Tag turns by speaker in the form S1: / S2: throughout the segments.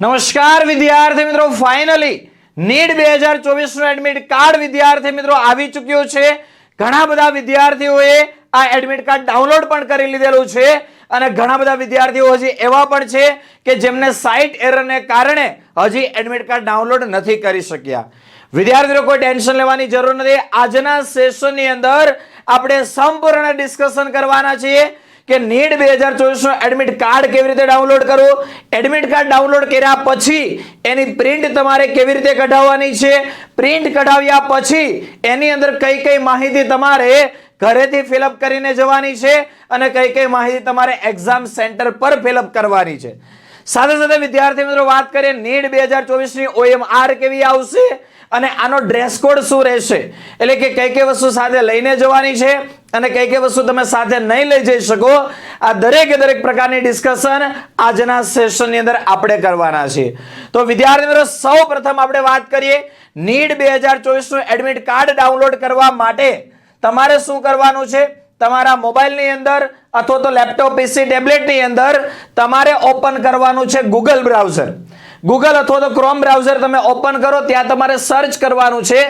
S1: નમસ્કાર વિદ્યાર્થી મિત્રો, ફાઇનલી નીટ 2024 નું એડમિટ કાર્ડ વિદ્યાર્થી મિત્રો આવી ચૂક્યું છે. ઘણા બધા વિદ્યાર્થીઓએ આ એડમિટ કાર્ડ ડાઉનલોડ પણ કરી લીધેલું છે અને ઘણા બધા વિદ્યાર્થીઓ હજી એવા પણ છે કે જેમને સાઇટ એરરને કારણે હજી એડમિટ કાર્ડ ડાઉનલોડ નથી કરી શક્યા. વિદ્યાર્થીઓ કોઈ ટેન્શન લેવાની જરૂર નથી. આજના સેશનની અંદર આપણે સંપૂર્ણ ડિસ્કશન કરવાના છીએ કે નીટ 2024 નું એડમિટ કાર્ડ કેવી રીતે ડાઉનલોડ કરવું, એડમિટ કાર્ડ ડાઉનલોડ કર્યા પછી એની પ્રિન્ટ તમારે કેવી રીતે કઢાવવાની છે, પ્રિન્ટ કઢાવ્યા પછી એની અંદર કઈ કઈ માહિતી તમારે ઘરેથી ફિલઅપ કરીને જવાની છે અને કઈ કઈ માહિતી તમારે એક્ઝામ સેન્ટર પર ફિલઅપ કરવાની છે. સાથે સાથે વિદ્યાર્થી મિત્રો વાત કરીએ નીટ 2024 ની OMR કેવી આવશે અને આનો ડ્રેસ કોડ શું રહેશે, એટલે કે કઈ કઈ વસ્તુ સાથે લઈને જવાની છે અને કઈ કઈ વસ્તુ તમે સાથે નહીં લઈ જઈ શકો, આ દરેક પ્રકારની ડિસ્કશન આજના સેશનની અંદર આપણે કરવાના છીએ. તો વિદ્યાર્થી મિત્રો સૌપ્રથમ આપણે વાત કરીએ નીટ 2024 નું એડમિટ કાર્ડ ડાઉનલોડ કરવા માટે તમારે શું કરવાનું છે. તમારા મોબાઈલની અંદર અથવા તો લેપટોપ પીસી ટેબ્લેટની અંદર તમારે ઓપન કરવાનું છે ગૂગલ બ્રાઉઝર. ગૂગલ અથવા તો ક્રોમ બ્રાઉઝર તમે ઓપન કરો, ત્યાં તમારે સર્ચ કરવાનું છે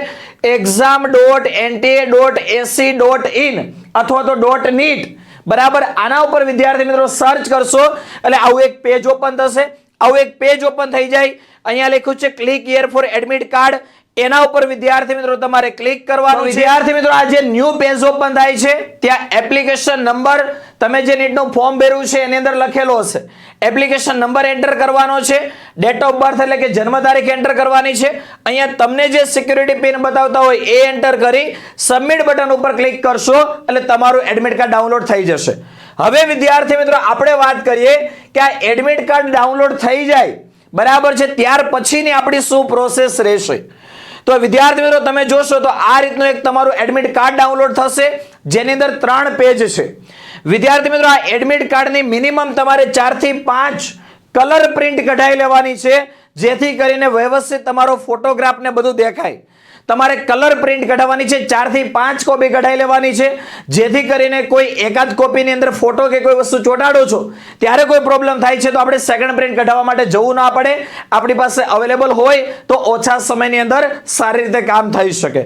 S1: exam.nta.ac.in અથવા તો .NEET. બરાબર, આના ઉપર વિદ્યાર્થી મિત્રો સર્ચ કરશો એટલે આવું એક પેજ ઓપન થશે. આવું એક પેજ ઓપન થઈ જાય. અહીંયા લખ્યું છે click here for admit card. એના ઉપર વિદ્યાર્થી મિત્રો તમારે ક્લિક કરવાનું. વિદ્યાર્થી મિત્રો આ જે ન્યૂ પેજ ઓપન થાય છે ત્યાં એપ્લિકેશન નંબર, તમે જે નીટનું ફોર્મ ભર્યું છે એની અંદર લખેલો હશે, એપ્લિકેશન નંબર એન્ટર કરવાનો છે, ડેટ ઓફ બર્થ એટલે કે જન્મ તારીખ એન્ટર કરવાની છે. અહીંયા તમને જે સિક્યુરિટી પિન બતાવતા હોય એ એન્ટર કરી સબમિટ બટન ઉપર ક્લિક કરશો એટલે તમારું એડમિટ કાર્ડ ડાઉનલોડ થઈ જશે. હવે વિદ્યાર્થી મિત્રો આપણે વાત કરીએ કે આ એડમિટ કાર્ડ ડાઉનલોડ થઈ જાય બરાબર છે, ત્યાર પછીની આપણી શું પ્રોસેસ રહેશે. તો વિદ્યાર્થી મિત્રો તમે જોશો તો આ રીતનું એક તમારું એડમિટ કાર્ડ ડાઉનલોડ થશે જેની અંદર 3 પેજ છે. વિદ્યાર્થી મિત્રો આ એડમિટ કાર્ડની મિનિમમ તમારે 4 થી 5 કલર પ્રિન્ટ કઢાઈ લેવાની છે જેથી કરીને વ્યવસ્થિત તમારો ફોટોગ્રાફ ને બધું દેખાય. તમારે કલર પ્રિન્ટ કઢાવવાની છે, 4 થી 5 કોપી કઢાઈ લેવાની છે જેથી કરીને કોઈ એકાદ કોપીની અંદર ફોટો કે કોઈ વસ્તુ ચોંટાડો છો ત્યારે કોઈ પ્રોબ્લેમ થાય છે તો આપણે સેકન્ડ પ્રિન્ટ કઢાવવા માટે જવું ના પડે, આપણી પાસે અવેલેબલ હોય તો ઓછા સમયની અંદર સારી રીતે કામ થઈ શકે.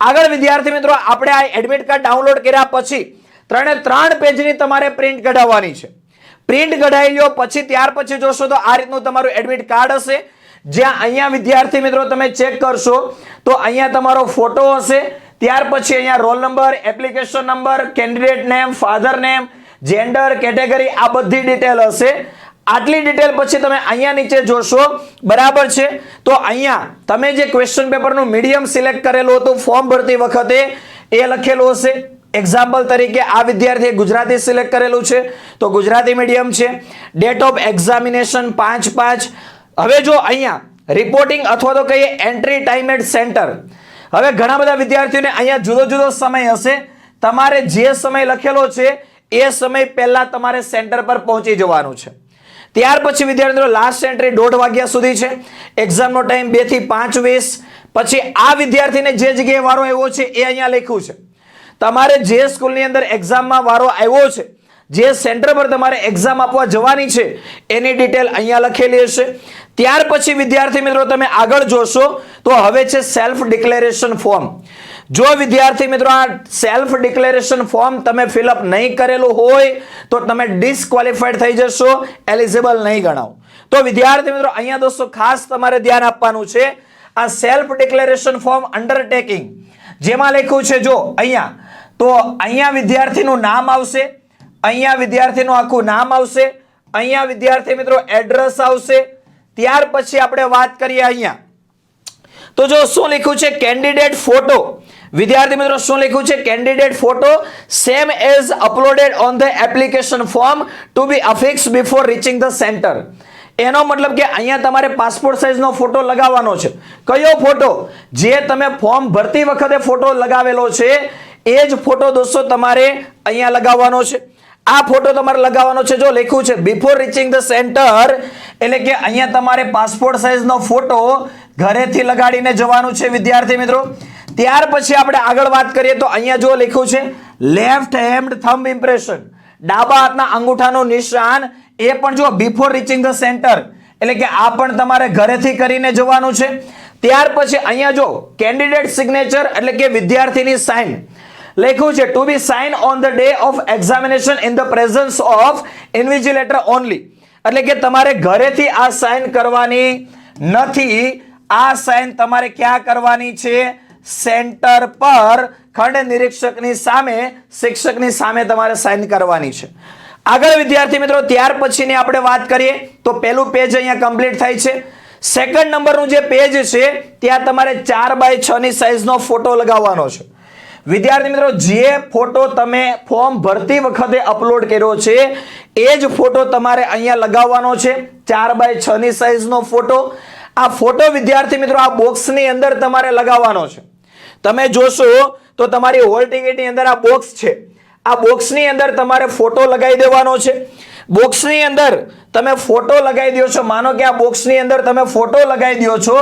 S1: આગળ વિદ્યાર્થી મિત્રો આપણે આ એડમિટ કાર્ડ ડાઉનલોડ કર્યા પછી 3 પેજની તમારે પ્રિન્ટ કઢાવવાની છે. પ્રિન્ટ કઢાઈ લો પછી ત્યાર પછી જોશો તો આ રીતનું તમારું એડમિટ કાર્ડ હશે, જ્યાં અહીંયા વિદ્યાર્થી મિત્રો તમે ચેક કરશો તો અહીંયા તમારો ફોટો હશે, ત્યાર પછી અહીંયા roll number, application number, candidate name, father name, gender, category, આ બધી ડિટેલ હશે. આટલી ડિટેલ પછી તમે અહીંયા નીચે જોશો બરાબર છે, તો અહીંયા તમે જે ક્વેશ્ચન પેપરનું મીડિયમ સિલેક્ટ કરેલું હતું ફોર્મ ભરતી વખતે એ લખેલું હશે. એક્ઝામ્પલ તરીકે આ વિદ્યાર્થીએ ગુજરાતી સિલેક્ટ કરેલું છે તો ગુજરાતી મીડિયમ છે. Date of examination 5/5. હવે જો અહીંયા રિપોર્ટિંગ અથવા તો કહીએ એન્ટ્રી ટાઈમ એટ સેન્ટર. હવે ઘણા બધા વિદ્યાર્થીઓને અહીંયા જુદો જુદો સમય હશે, તમારે જે સમય લખેલો છે એ સમય પહેલા તમારે સેન્ટર પર પહોંચી જવાનું છે. ત્યાર પછી વિદ્યાર્થીઓ લાસ્ટ એન્ટ્રી 1:30 વાગ્યા સુધી છે. એક્ઝામનો ટાઈમ 2 થી 5:20. પછી આ વિદ્યાર્થીને જે જગ્યાએ વારો આવ્યો છે એ અહીંયા લખ્યું છે. તમારે જે સ્કૂલની અંદર એક્ઝામમાં વારો આવ્યો છે, જે સેન્ટર પર તમારે એક્ઝામ આપવા જવાની છે એની ડિટેલ અહીંયા લખેલી હશે. ત્યાર પછી વિદ્યાર્થી મિત્રો તમે આગળ જોશો તો હવે છે સેલ્ફ ડિક્લેરેશન ફોર્મ. જો વિદ્યાર્થી મિત્રો આ સેલ્ફ ડિક્લેરેશન ફોર્મ તમે ફિલઅપ નહીં કરેલું હોય તો તમે ડિસ્ક્વોલિફાઈડ થઈ જશો, એલિજિબલ નહીં ગણાવો. તો વિદ્યાર્થી મિત્રો અહીંયા દોસ્તો ખાસ તમારે ધ્યાન આપવાનું છે. આ સેલ્ફ ડિક્લેરેશન ફોર્મ અંડરટેકિંગ જેમાં લખ્યું છે જો અહીંયા, તો અહીંયા વિદ્યાર્થીનું નામ આવશે, અહીંયા વિદ્યાર્થીનું આખું નામ આવશે, અહીંયા વિદ્યાર્થી મિત્રો એડ્રેસ આવશે. ત્યાર પછી આપણે વાત કરીએ અહીંયા તો જો શું લખ્યું છે કેન્ડિડેટ ફોટો. વિદ્યાર્થી મિત્રો શું લખ્યું છે candidate photo same as uploaded on the application form to be affixed before reaching the centre. એનો મતલબ કે અહીંયા તમારે પાસપોર્ટ સાઇઝનો ફોટો લગાવવાનો છે. કયો ફોટો? જે તમે ફોર્મ ભરતી વખતે ફોટો લગાવેલો છે એ જ ફોટો દોસ્તો તમારે અહીંયા લગાવવાનો છે. આ ફોટો તમારે લગાવવાનો છે. જો લખ્યું છે બિફોર રીચિંગ ધ સેન્ટર એટલે કે અહીંયા તમારે પાસપોર્ટ સાઇઝનો ફોટો ઘરેથી લગાડીને જવાનું છે વિદ્યાર્થી મિત્રો. ત્યાર પછી આપણે આગળ વાત કરીએ તો અહીંયા જો લખ્યું છે લેફ્ટ હેન્ડ થંબ ઇમ્પ્રેશન, ડાબા હાથના અંગૂઠાનું નિશાન એ પણ જો બિફોર રીચિંગ ધ સેન્ટર એટલે કે આ પણ તમારે ઘરેથી કરીને જવાનું છે. ત્યાર પછી અહીંયા જો કેન્ડિડેટ સિગ્નેચર એટલે કે વિદ્યાર્થીની સાઇન લખ્યું છે to be sign on the day of examination in the presence of invigilator only, એટલે કે તમારે ઘરેથી આ સાઇન કરવાની નથી. આ સાઇન તમારે ક્યાં કરવાની છે? સેન્ટર પર ખંડ નિરીક્ષકની સામે, શિક્ષકની સામે તમારે સાઇન કરવાની છે. આગળ વિદ્યાર્થી મિત્રો ત્યાર પછીની આપણે વાત કરીએ તો પહેલું પેજ અહીંયા કમ્પ્લીટ થાય છે. સેકન્ડ નંબરનું જે પેજ છે ત્યાં તમારે 4x6 ની સાઈઝનો ફોટો લગાવવાનો છે. વિદ્યાર્થી મિત્રો જે ફોટો તમે ફોર્મ ભરતી વખતે અપલોડ કર્યો છે એ જ ફોટો તમારે અહીંયા લગાવવાનો છે. 4x6 ની સાઈઝનો ફોટો. આ ફોટો વિદ્યાર્થી મિત્રો આ બોક્સની અંદર તમારે લગાવવાનો છે. તમે જોશો તો તમારી હોલ ટિકિટની અંદર આ બોક્સ છે. આ બોક્સની અંદર તમારે ફોટો લગાવી દેવાનો છે. બોક્સની અંદર તમે ફોટો લગાવી દો છો. માનો કે આ બોક્સની અંદર તમે ફોટો લગાવી દો છો,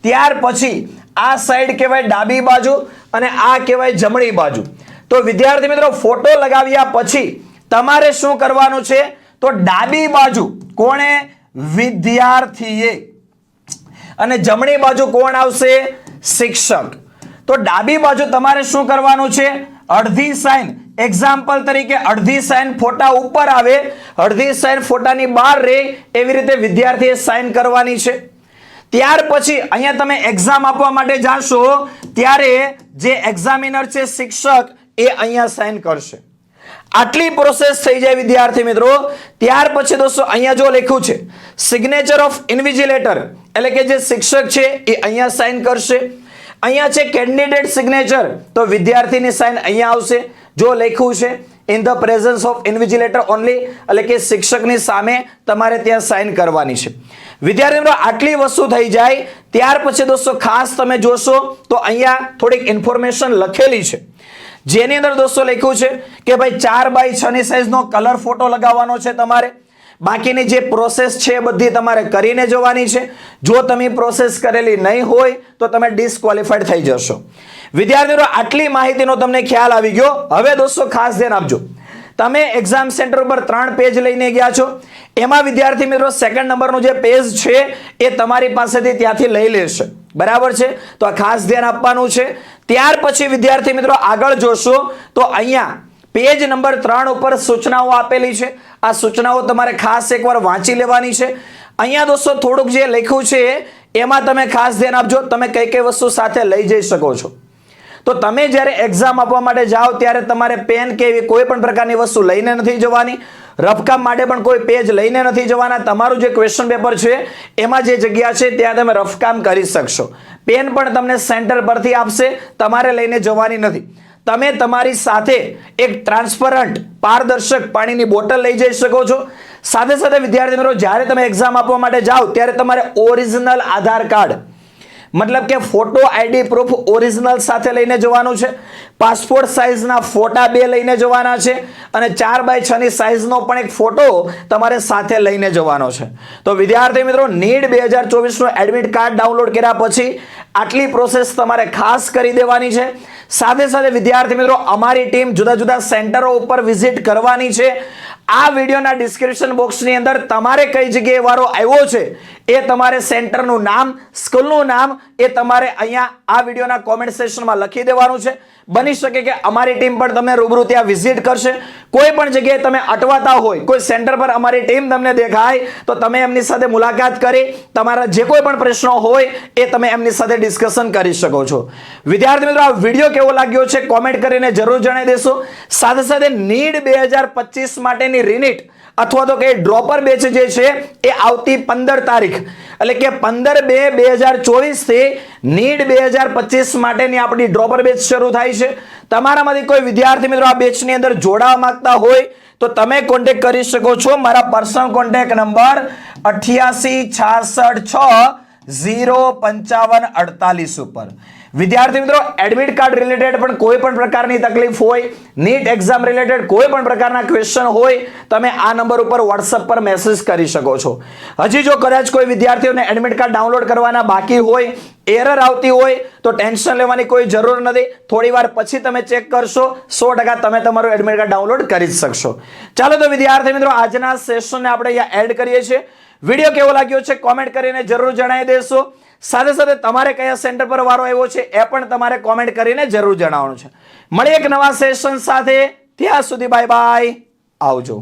S1: ત્યાર પછી આ સાઈડ કહેવાય ડાબી બાજુ અને આ કહેવાય જમણી બાજુ. તો વિદ્યાર્થી મિત્રો ફોટો લગાવ્યા પછી તમારે શું કરવાનું છે? તો ડાબી બાજુ કોણે? વિદ્યાર્થીએ, અને જમણી બાજુ કોણ આવશે? શિક્ષક. તો ડાબી બાજુ તમારે શું કરવાનું છે? અડધી સાઇન, એક્ઝામ્પલ તરીકે અડધી સાઇન ફોટા ઉપર આવે, અડધી સાઇન ફોટાની બહાર રહે, એવી રીતે વિદ્યાર્થીએ સાઇન કરવાની છે. ત્યાર પછી અહીંયા તમે એક્ઝામ આપવા માટે જાશો ત્યારે જે એક્ઝામિનર છે શિક્ષક એ અહીંયા સાઇન કરશે. આટલી પ્રોસેસ થઈ જાય વિદ્યાર્થી મિત્રો. ત્યાર પછી દોસ્તો અહીંયા જો લખ્યું છે સિગ્નેચર ઓફ ઇન્વિજિલેટર, એટલે કે જે શિક્ષક છે એ અહીંયા સાઇન કરશે. અહીંયા છે કેન્ડિડેટ સિગ્નેચર, તો વિદ્યાર્થીની સાઇન અહીંયા આવશે. જો લખ્યું છે in the presence of invigilator only, એટલે કે શિક્ષકની સામે તમારે ત્યાં સાઇન કરવાની છે. વિદ્યાર્થી મિત્રો આટલી વસ્તુ થઈ જાય ત્યાર પછી દોસ્તો ખાસ તમે જોશો તો અહીંયા થોડીક ઇન્ફોર્મેશન લખેલી છે, જેની અંદર દોસ્તો લખ્યું છે કે ભાઈ 4x6 ની સાઈઝનો કલર ફોટો લગાવવાનો છે તમારે. બાકીની જે પ્રોસેસ છે બધી તમારે કરીને જવાની છે. જો તમે પ્રોસેસ કરેલી નહીં હોય તો તમે ડિસ્ક્વોલિફાઈડ થઈ જશો. વિદ્યાર્થીઓ આટલી માહિતીનો તમને ખ્યાલ આવી ગયો. હવે દોસ્તો ખાસ ધ્યાન આપજો. તમે એક્ઝામ સેન્ટર ઉપર 3 પેજ લઈને ગયા છો. એમાં વિદ્યાર્થી મિત્રો સેકન્ડ નંબરનું જે પેજ છે એ તમારી પાસેથી ત્યાંથી લઈ લેશે. બરાબર છે? તો આ ખાસ ધ્યાન આપવાનું છે. ત્યાર પછી વિદ્યાર્થી મિત્રો આગળ જોશો તો અહીંયા પેજ નંબર 3 ઉપર સૂચનાઓ આપેલી છે. આ સૂચનાઓ તમારે ખાસ એકવાર વાંચી લેવાની છે. અહીંયા દોસ્તો થોડુંક જે લખ્યું છે એમાં તમે ખાસ ધ્યાન આપજો. તમે કઈ કઈ વસ્તુ સાથે લઈ જઈ શકો છો. તો તમે જ્યારે એક્ઝામ આપવા માટે જાઓ ત્યારે તમારે પેન કે એવી કોઈ પણ પ્રકારની વસ્તુ લઈને નથી જવાની. રફકામ માટે પણ કોઈ પેજ લઈને નથી જવાના. તમારું જે ક્વેશ્ચન પેપર છે એમાં જે જગ્યા છે ત્યાં તમે રફકામ કરી શકશો. પેન પણ તમને સેન્ટર પરથી આપશે, તમારે લઈને જવાની નથી. તમે તમારી સાથે એક ટ્રાન્સપરન્ટ પારદર્શક પાણીની બોટલ લઈ જઈ શકો છો. સાથે સાથે વિદ્યાર્થી મિત્રો જ્યારે તમે એક્ઝામ આપવા માટે જાઓ ત્યારે તમારે ઓરિજિનલ આધાર કાર્ડ, મતલબ કે ફોટો આઈડી પ્રૂફ ઓરિજિનલ સાથે લઈને જવાનું છે. પાસપોર્ટ સાઇઝના ફોટા 2 લઈને જવાના છે અને 4x6 ની સાઇઝનો પણ એક ફોટો તમારે સાથે લઈને જવાનો છે. તો વિદ્યાર્થી મિત્રો નીટ 2024 નું એડમિટ કાર્ડ ડાઉનલોડ કર્યા પછી આટલી પ્રોસેસ તમારે ખાસ કરી દેવાની છે. સાથે સાથે વિદ્યાર્થી મિત્રો અમારી ટીમ જુદા જુદા સેન્ટરો ઉપર વિઝિટ કરવાની છે. આ વિડીયોના ડિસ્ક્રિપ્શન બોક્સની અંદર તમારે કઈ જગ્યાએ વારો આવ્યો છે એ તમારે સેન્ટરનું નામ, સ્કૂલનું નામ એ તમારે અહીંયા આ વિડીયોના કોમેન્ટ સેક્શનમાં લખી દેવાનું છે. બની શકે કે અમારી ટીમ પણ તમને રૂબરૂ ત્યાં વિઝિટ કરશે. કોઈ પણ જગ્યાએ તમે અટવાતા હોય, કોઈ સેન્ટર પર અમારી ટીમ તમને દેખાય તો તમે એમની સાથે મુલાકાત કરી તમારા જે કોઈ પણ પ્રશ્નો હોય એ તમે એમની સાથે ડિસ્કશન કરી શકો છો. વિદ્યાર્થી મિત્રો આ વિડીયો કેવો લાગ્યો છે કોમેન્ટ કરીને જરૂર જણાવી દેશો. સાથે સાથે નીટ 2025 માટેની રીનીટ અથવા તો કે ડ્રોપર બેચ જે છે એ આવતી 15 તારીખ એટલે કે 15/2/2024 થી નીટ 2025 માટેની આપણી ડ્રોપર બેચ શરૂ થાય છે. તમારામાંથી કોઈ વિદ્યાર્થી મિત્રો આ બેચની અંદર જોડાવા માંગતા હોય તો તમે કોન્ટેક્ટ કરી શકો છો મારા પર્સનલ કોન્ટેક્ટ નંબર 8866605548 ઉપર. વિદ્યાર્થી મિત્રો એડમિટ કાર્ડ રિલેટેડ પણ કોઈ પણ પ્રકારની તકલીફ હોય, નીટ એક્ઝામ રિલેટેડ કોઈ પણ પ્રકારના ક્વેશ્ચન હોય, તમે આ નંબર ઉપર WhatsApp પર મેસેજ કરી શકો છો. હજી જો કદાચ કોઈ વિદ્યાર્થીઓને એડમિટ કાર્ડ ડાઉનલોડ કરવાના બાકી હોય, એરર આવતી હોય તો ટેન્શન લેવાની કોઈ જરૂર નથી. થોડી વાર પછી તમે ચેક કરશો, 100% તમે તમારું એડમિટ કાર્ડ ડાઉનલોડ કરી જ શકશો. ચાલો તો વિદ્યાર્થી મિત્રો આજના સેશનને આપણે અહીંયા એડ કરીએ છીએ. વિડીયો કેવો લાગ્યો છે કોમેન્ટ કરીને જરૂર જણાવી દેશો. સાથે સાથે તમારે કયા સેન્ટર પર વારો આવ્યો છે એ પણ તમારે કોમેન્ટ કરીને જરૂર જણાવવાનું છે. મળીએ એક નવા સેશન સાથે. ત્યાં સુધી બાય બાય, આવજો.